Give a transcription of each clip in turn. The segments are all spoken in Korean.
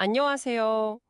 안녕하세요.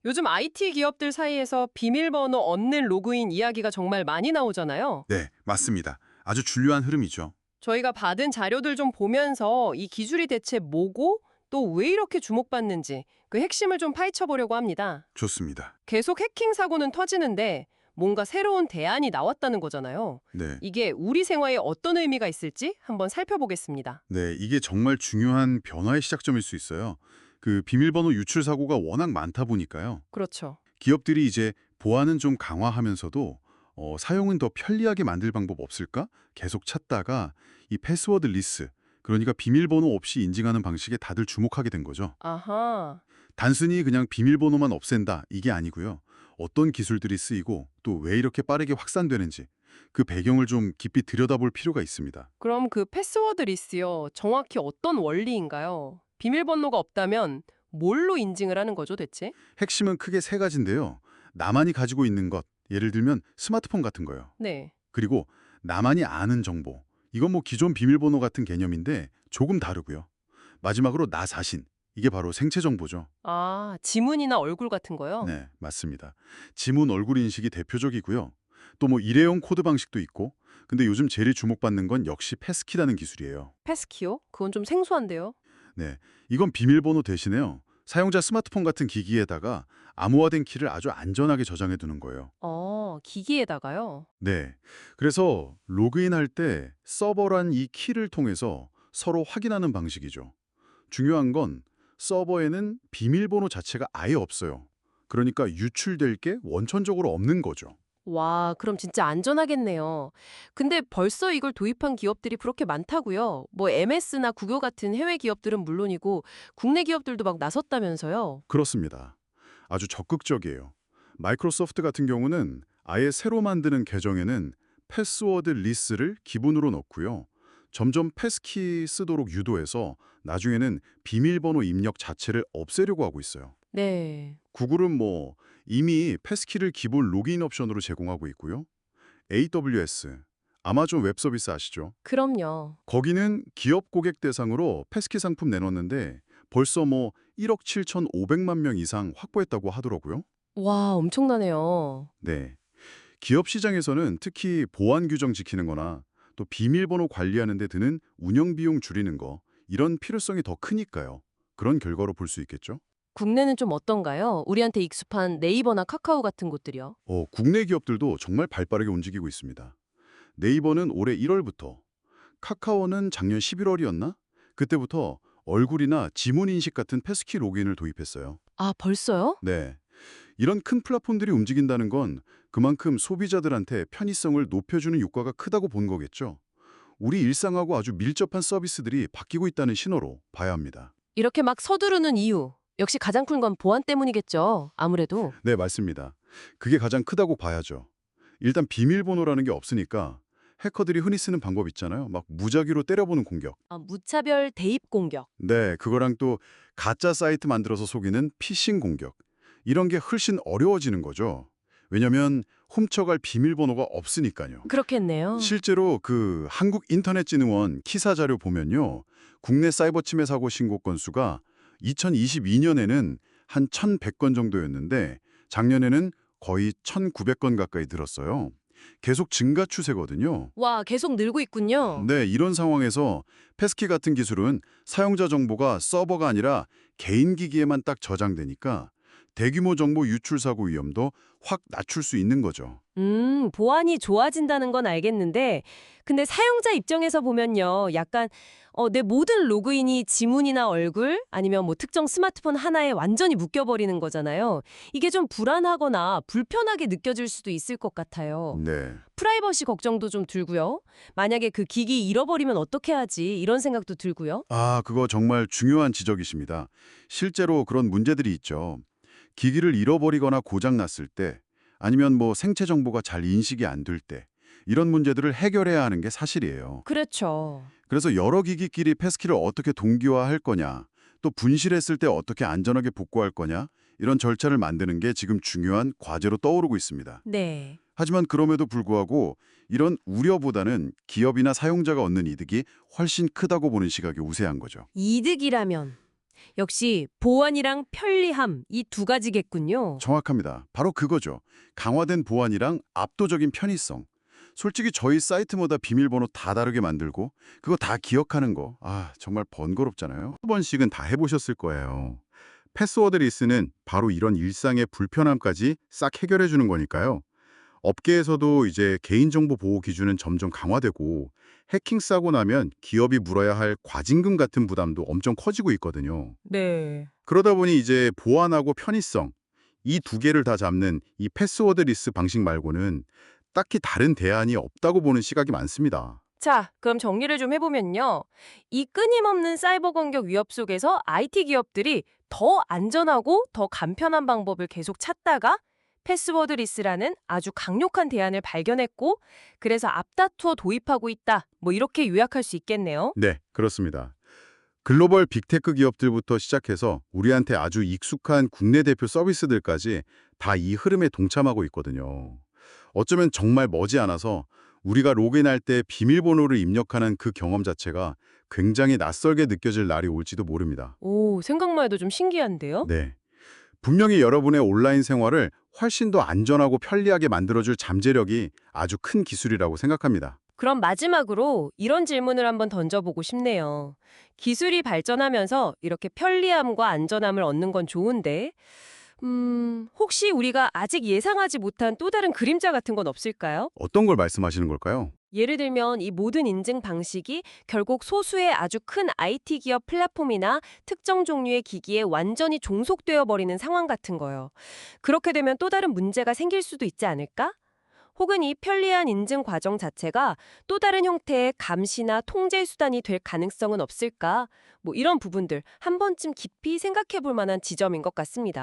요즘 IT 기업들 사이에서 비밀번호 얻는 로그인 이야기가 정말 많이 나오잖아요. 네, 맞습니다. 아주 중요한 흐름이죠. 저희가 받은 자료들 좀 보면서 이 기술이 대체 뭐고 또 왜 이렇게 주목받는지 그 핵심을 좀 파헤쳐 보려고 합니다. 좋습니다. 계속 해킹 사고는 터지는데 뭔가 새로운 대안이 나왔다는 거잖아요. 네. 이게 우리 생활에 어떤 의미가 있을지 한번 살펴보겠습니다. 네, 이게 정말 중요한 변화의 시작점일 수 있어요. 그 비밀번호 유출 사고가 워낙 많다 보니까요. 그렇죠. 기업들이 이제 보안은 좀 강화하면서도 사용은 더 편리하게 만들 방법 없을까? 계속 찾다가 이 패스워드 리스, 그러니까 비밀번호 없이 인증하는 방식에 다들 주목하게 된 거죠. 아하. 단순히 그냥 비밀번호만 없앤다, 이게 아니고요. 어떤 기술들이 쓰이고 또 왜 이렇게 빠르게 확산되는지 그 배경을 좀 깊이 들여다볼 필요가 있습니다. 그럼 그 패스워드 리스요. 정확히 어떤 원리인가요? 비밀번호가 없다면 뭘로 인증을 하는 거죠, 대체? 핵심은 크게 세 가지인데요. 나만이 가지고 있는 것, 예를 들면 스마트폰 같은 거요. 네. 그리고 나만이 아는 정보, 이건 뭐 기존 비밀번호 같은 개념인데 조금 다르고요. 마지막으로 나 자신, 이게 바로 생체 정보죠. 아, 지문이나 얼굴 같은 거요? 네, 맞습니다. 지문 얼굴 인식이 대표적이고요. 또 뭐 일회용 코드 방식도 있고, 근데 요즘 제일 주목받는 건 역시 패스키라는 기술이에요. 패스키요? 그건 좀 생소한데요. 네, 이건 비밀번호 대신에요. 사용자 스마트폰 같은 기기에다가 암호화된 키를 아주 안전하게 저장해 두는 거예요. 기기에다가요? 네, 그래서 로그인할 때 서버란 이 키를 통해서 서로 확인하는 방식이죠. 중요한 건 서버에는 비밀번호 자체가 아예 없어요. 그러니까 유출될 게 원천적으로 없는 거죠. 와, 그럼 진짜 안전하겠네요. 근데 벌써 이걸 도입한 기업들이 그렇게 많다고요? 뭐 MS나 구글 같은 해외 기업들은 물론이고 국내 기업들도 막 나섰다면서요? 그렇습니다. 아주 적극적이에요. 마이크로소프트 같은 경우는 아예 새로 만드는 계정에는 패스워드 리스를 기본으로 넣고요. 점점 패스키 쓰도록 유도해서 나중에는 비밀번호 입력 자체를 없애려고 하고 있어요. 네. 구글은 뭐 이미 패스키를 기본 로그인 옵션으로 제공하고 있고요. AWS, 아마존 웹 서비스 아시죠? 그럼요. 거기는 기업 고객 대상으로 패스키 상품 내놨는데 벌써 뭐 1억 7,500만 명 이상 확보했다고 하더라고요. 와, 엄청나네요. 네. 기업 시장에서는 특히 보안 규정 지키는 거나 또 비밀번호 관리하는 데 드는 운영 비용 줄이는 거 이런 필요성이 더 크니까요. 그런 결과로 볼 수 있겠죠? 국내는 좀 어떤가요? 우리한테 익숙한 네이버나 카카오 같은 곳들이요. 국내 기업들도 정말 발빠르게 움직이고 있습니다. 네이버는 올해 1월부터, 카카오는 작년 11월이었나? 그때부터 얼굴이나 지문 인식 같은 패스키 로그인을 도입했어요. 아, 벌써요? 네. 이런 큰 플랫폼들이 움직인다는 건 그만큼 소비자들한테 편의성을 높여주는 효과가 크다고 본 거겠죠. 우리 일상하고 아주 밀접한 서비스들이 바뀌고 있다는 신호로 봐야 합니다. 이렇게 막 서두르는 이유. 역시 가장 큰 건 보안 때문이겠죠. 아무래도. 네, 맞습니다. 그게 가장 크다고 봐야죠. 일단 비밀번호라는 게 없으니까 해커들이 흔히 쓰는 방법 있잖아요. 막 무작위로 때려보는 공격. 아, 무차별 대입 공격. 네, 그거랑 또 가짜 사이트 만들어서 속이는 피싱 공격. 이런 게 훨씬 어려워지는 거죠. 왜냐면 훔쳐갈 비밀번호가 없으니까요. 그렇겠네요. 실제로 그 한국인터넷진흥원 키사 자료 보면요. 국내 사이버 침해 사고 신고 건수가 2022년에는 한 1,100건 정도였는데 작년에는 거의 1,900건 가까이 늘었어요. 계속 증가 추세거든요. 와, 계속 늘고 있군요. 네, 이런 상황에서 패스키 같은 기술은 사용자 정보가 서버가 아니라 개인 기기에만 딱 저장되니까 대규모 정보 유출 사고 위험도 확 낮출 수 있는 거죠. 보안이 좋아진다는 건 알겠는데, 근데 사용자 입장에서 보면요. 약간, 내 모든 로그인이 지문이나 얼굴, 아니면 뭐 특정 스마트폰 하나에 완전히 묶여버리는 거잖아요. 이게 좀 불안하거나 불편하게 느껴질 수도 있을 것 같아요. 네. 프라이버시 걱정도 좀 들고요. 만약에 그 기기 잃어버리면 어떻게 하지? 이런 생각도 들고요. 그거 정말 중요한 지적이십니다. 실제로 그런 문제들이 있죠. 기기를 잃어버리거나 고장 났을 때 아니면 뭐 생체 정보가 잘 인식이 안 될 때 이런 문제들을 해결해야 하는 게 사실이에요. 그렇죠. 그래서 여러 기기끼리 패스키를 어떻게 동기화할 거냐, 또 분실했을 때 어떻게 안전하게 복구할 거냐 이런 절차를 만드는 게 지금 중요한 과제로 떠오르고 있습니다. 네. 하지만 그럼에도 불구하고 이런 우려보다는 기업이나 사용자가 얻는 이득이 훨씬 크다고 보는 시각이 우세한 거죠. 이득이라면. 역시 보안이랑 편리함 이 두 가지겠군요. 정확합니다. 바로 그거죠. 강화된 보안이랑 압도적인 편의성. 솔직히 저희 사이트마다 비밀번호 다 다르게 만들고 그거 다 기억하는 거. 정말 번거롭잖아요. 한 번씩은 다 해보셨을 거예요. 패스워드 리스는 바로 이런 일상의 불편함까지 싹 해결해 주는 거니까요. 업계에서도 이제 개인정보 보호 기준은 점점 강화되고 해킹 사고 나면 기업이 물어야 할 과징금 같은 부담도 엄청 커지고 있거든요. 네. 그러다 보니 이제 보안하고 편의성, 이 두 개를 다 잡는 이 패스워드 리스 방식 말고는 딱히 다른 대안이 없다고 보는 시각이 많습니다. 자, 그럼 정리를 좀 해보면요. 이 끊임없는 사이버 공격 위협 속에서 IT 기업들이 더 안전하고 더 간편한 방법을 계속 찾다가 패스워드 리스라는 아주 강력한 대안을 발견했고 그래서 앞다투어 도입하고 있다. 뭐 이렇게 요약할 수 있겠네요. 네, 그렇습니다. 글로벌 빅테크 기업들부터 시작해서 우리한테 아주 익숙한 국내 대표 서비스들까지 다 이 흐름에 동참하고 있거든요. 어쩌면 정말 머지않아서 우리가 로그인할 때 비밀번호를 입력하는 그 경험 자체가 굉장히 낯설게 느껴질 날이 올지도 모릅니다. 오, 생각만 해도 좀 신기한데요? 네. 분명히 여러분의 온라인 생활을 훨씬 더 안전하고 편리하게 만들어줄 잠재력이 아주 큰 기술이라고 생각합니다. 그럼 마지막으로 이런 질문을 한번 던져보고 싶네요. 기술이 발전하면서 이렇게 편리함과 안전함을 얻는 건 좋은데, 혹시 우리가 아직 예상하지 못한 또 다른 그림자 같은 건 없을까요? 어떤 걸 말씀하시는 걸까요? 예를 들면 이 모든 인증 방식이 결국 소수의 아주 큰 IT 기업 플랫폼이나 특정 종류의 기기에 완전히 종속되어 버리는 상황 같은 거요. 그렇게 되면 또 다른 문제가 생길 수도 있지 않을까? 혹은 이 편리한 인증 과정 자체가 또 다른 형태의 감시나 통제 수단이 될 가능성은 없을까? 뭐 이런 부분들 한 번쯤 깊이 생각해 볼 만한 지점인 것 같습니다.